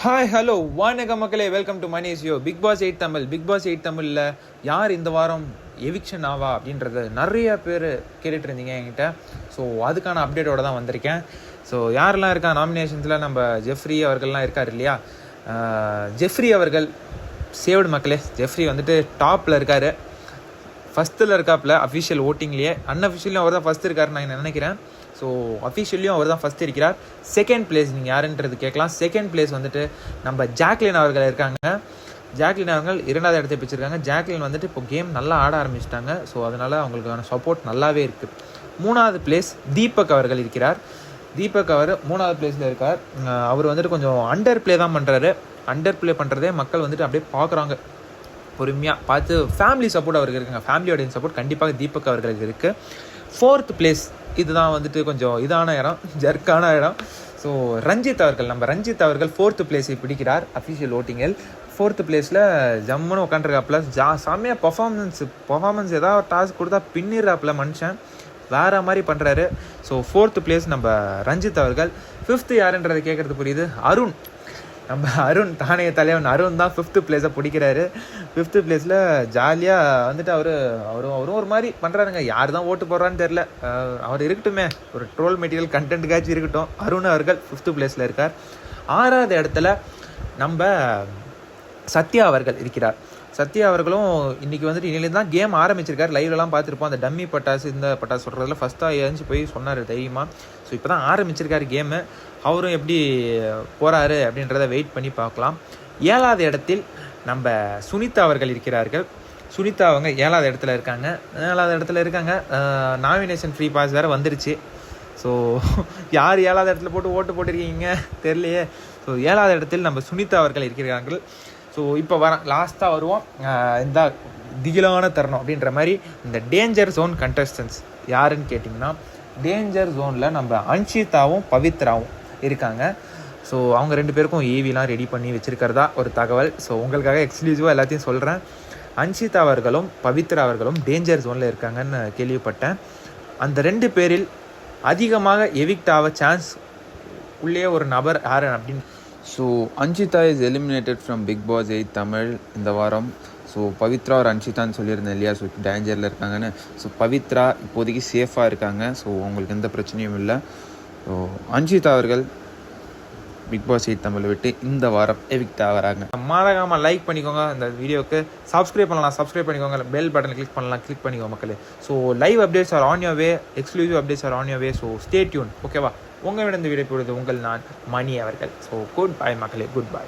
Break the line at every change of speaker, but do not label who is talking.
Hi hello வணக்கம் மக்களே, welcome to Mani is yo. Bigg Boss 8 Tamil. Bigg Boss 8 தமிழில் யார் இந்த வாரம் எவிக்ஷன் ஆவா அப்படின்றத நிறைய பேர் கேட்டுட்டு இருந்தீங்க என்கிட்ட. ஸோ அதுக்கான அப்டேட்டோடு தான் வந்திருக்கேன். ஸோ யாரெல்லாம் இருக்கா நாமினேஷன்ஸில், நம்ம ஜெஃப்ரி அவர்கள்லாம் இருக்கார் இல்லையா. ஜெஃப்ரி அவர்கள் சேவ்டு மக்களே. ஜெஃப்ரி வந்துட்டு டாப்பில் இருக்கார், ஃபஸ்ட்டில் இருக்காப்பில் அஃபிஷியல் ஓட்டிங்லேயே. அன்அஃபிஷியலையும் அவர் தான் ஃபஸ்ட் இருக்காருன்னு நான் நினைக்கிறேன். ஸோ அஃபிஷியல்லையும் அவர் தான் ஃபஸ்ட் இருக்கிறார். செகண்ட் பிளேஸ் நீங்கள் யாருன்றது கேட்கலாம். செகண்ட் பிளேஸ் வந்துட்டு நம்ம ஜாக்லின் அவர்கள் இருக்காங்க. ஜாக்லின் அவர்கள் 2வது இடத்தை பிடிச்சிருக்காங்க. ஜாக்லின் வந்துட்டு இப்போ கேம் நல்லா ஆட ஆரம்பிச்சிட்டாங்க. ஸோ அதனால் அவங்களுக்கான சப்போர்ட் நல்லாவே இருக்குது. 3வது பிளேஸ் தீபக் அவர்கள் இருக்கிறார். தீபக் அவர் 3வது பிளேஸில் இருக்கார். அவர் வந்துட்டு கொஞ்சம் அண்டர் ப்ளே தான் பண்ணுறாரு. அண்டர் ப்ளே பண்ணுறதே மக்கள் வந்துட்டு அப்படியே பார்க்குறாங்க, பொறுமையாக பார்த்து. ஃபேமிலி சப்போர்ட் அவருக்கு இருக்குங்க. ஃபேமிலியோடைய சப்போர்ட் கண்டிப்பாக தீபக் அவர்களுக்கு இருக்குது. 4th பிளேஸ் இதுதான் வந்துட்டு கொஞ்சம் இதான இடம், ஜர்க்கான இடம். ஸோ ரஞ்சித் அவர்கள், நம்ம ரஞ்சித் அவர்கள் 4th பிளேஸை பிடிக்கிறார் அஃபிஷியல் ஓட்டிங்கில். 4th பிளேஸில் ஜம்முன்னு உட்காந்துருக்காப்புல. செம்மையாக பர்ஃபார்மன்ஸ் ஏதாவது டாஸ்க் கொடுத்தா பின்னிடுறாப்புல மனுஷன், வேறு மாதிரி பண்ணுறாரு. ஸோ 4th பிளேஸ் நம்ம ரஞ்சித் அவர்கள். 5th யாருன்றதை கேட்குறது புரியுது, அருண். நம்ம அருண், தானே தலைவன் அருண் தான் 5th பிளேஸை பிடிக்கிறாரு. 5th பிளேஸில் ஜாலியாக வந்துட்டு அவரும் ஒரு மாதிரி பண்ணுறாருங்க. யார் தான் ஓட்டு போடுறான்னு தெரில, அவர் இருக்கட்டுமே, ஒரு ட்ரோல் மெட்டீரியல் கண்டென்ட்டுக்காச்சும் இருக்கட்டும். அருண் அவர்கள் 5th பிளேஸில் இருக்கார். 6வது இடத்துல நம்ம சத்யா அவர்கள் இருக்கிறார். சத்யா அவர்களும் இன்றைக்கி வந்துட்டு இன்னிலேருந்து தான் கேம் ஆரம்பிச்சிருக்கார். லைவ்லலாம் பார்த்துருப்போம். அந்த டம்மி பட்டாசு இந்த பட்டாசு சொல்கிறதுல ஃபஸ்ட்டாக எழுந்து போய் சொன்னார் தைரியமாக. ஸோ இப்போ தான் ஆரம்பிச்சிருக்காரு கேமு. அவரும் எப்படி போகிறாரு அப்படின்றத வெயிட் பண்ணி பார்க்கலாம். 7வது இடத்தில் நம்ம சுனிதா அவர்கள் இருக்கிறார்கள். சுனிதா அவங்க 7வது இடத்துல இருக்காங்க. நாமினேஷன் ஃப்ரீ பாஸ் வேறு வந்துருச்சு. ஸோ யார் 7வது இடத்துல போட்டு ஓட்டு போட்டிருக்கீங்க தெரியலையே. ஸோ 7வது இடத்தில் நம்ம சுனிதா அவர்கள் இருக்கிறார்கள். ஸோ இப்போ லாஸ்ட்டாக வருவோம். இந்த திகிலான தருணம் அப்படின்ற மாதிரி இந்த டேஞ்சர் ஜோன் கண்டஸ்டன்ஸ் யாருன்னு கேட்டிங்கன்னா, டேஞ்சர் ஜோனில் நம்ம அன்ஷிதாவும் பவித்ராவும் இருக்காங்க. ஸோ அவங்க 2 பேருக்கும் ஏவிலாம் ரெடி பண்ணி வச்சுருக்கிறதா ஒரு தகவல். ஸோ உங்களுக்காக எக்ஸ்க்ளூசிவாக எல்லாத்தையும் சொல்கிறேன். அன்ஷிதா அவர்களும் பவித்ரா அவர்களும் டேஞ்சர் ஜோனில் இருக்காங்கன்னு கேள்விப்பட்டேன். அந்த 2 பேரில் அதிகமாக எவிக்ட் ஆக சான்ஸ் உள்ளே ஒரு நபர் யார் அப்படின்னு.
So Anshitha is eliminated from Bigg Boss 8 Tamil இந்த வாரம். ஸோ பவித்ரா ஒரு அன்ஷிதான்னு சொல்லியிருந்தேன் இல்லையா. ஸோ டேஞ்சரில் இருக்காங்கன்னு. ஸோ பவித்ரா இப்போதைக்கு சேஃபாக இருக்காங்க. ஸோ அவங்களுக்கு எந்த பிரச்சனையும் இல்லை. ஸோ அன்ஷிதா அவர்கள் பிக் பாஸ் 8 தமிழை விட்டு இந்த வாரம் எவிக்ட் ஆகிறாங்க.
மறக்காமல் லைக் பண்ணிக்கோங்க. இந்த வீடியோக்கு சப்ஸ்கிரைப் பண்ணிக்கோங்க. பெல் பட்டன் கிளிக் பண்ணிக்கோங்க மக்களே. So live updates are on your way, exclusive updates are on your way. So stay tune, ஓகேவா? உங்கள் விட இந்த வீடியோ போடுறது உங்கள் நான் மணி அவர்கள். ஸோ குட் பை மக்களே, குட் பை.